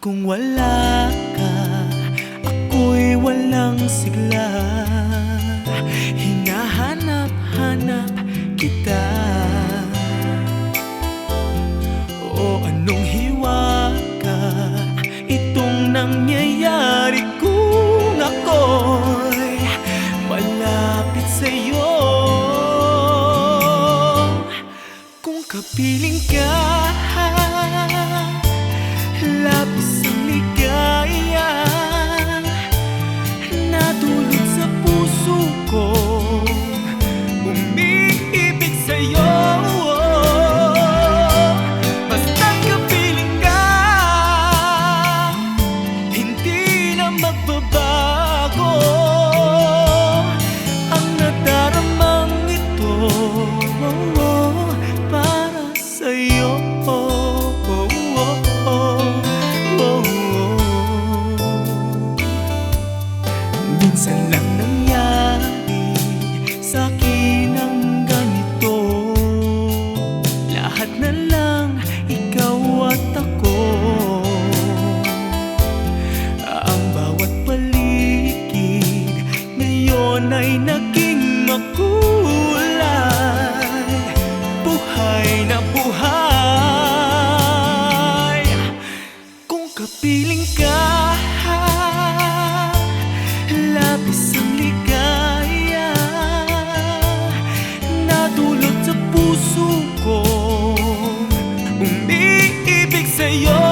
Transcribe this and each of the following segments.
kung wala ka, ako'y walang sigla. Hinahanap-hanap kita. O anong hiwa ka, itong nangyayari kung ako'y malapit sa'yo. Kung kapiling ka, labis ang ligaya nadulot sa puso ko, umiibig sa'yo. Basta't kapiling ka, hindi na magbabago ang nadaramang ito para sa'yo. Minsan lang nangyari sa'kin ang ganito, lahat na lang ikaw at ako. Ang bawat paligid ngayon ay naging makulay, buhay na buhay. Kung kapiling ka, labis ang ligaya nadulot sa puso ko, umiibig sa'yo.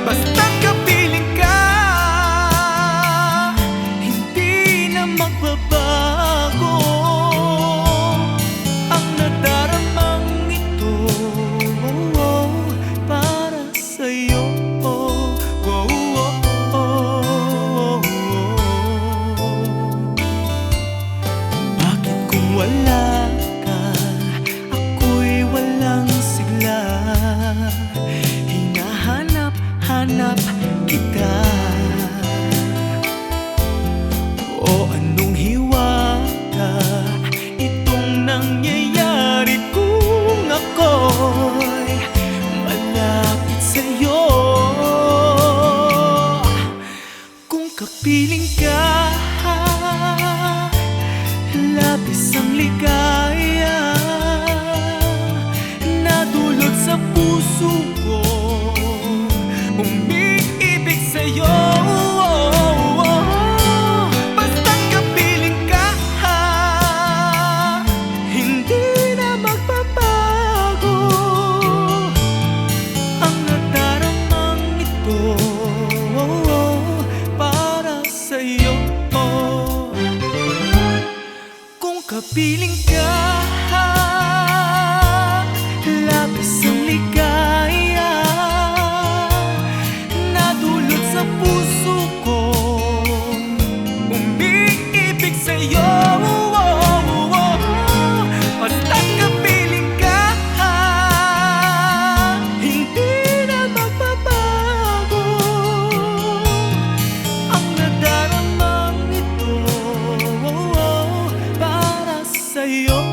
Basta't kapiling ka, hindi na magbabago ang nadaramang ito para sa'yo. Wala ka, ako'y walang sigla. Hinahanap-hanap kita. O anong hiwa ka, itong nangyayari kung ako'y malapit sa'yo. Kung kapiling ka, labis ang ligaya nadulot sa puso ko, umiibig sa'yo. Basta't kapiling ka, hindi na magbabago ang nadaramang ito para sa'yo. Kapiling ka, labis ang ligaya nadulot sa puso ko, umiibig sa'yo. Basta't kapiling ka, hindi na magbabago ang nadaramang ito para sa'yo.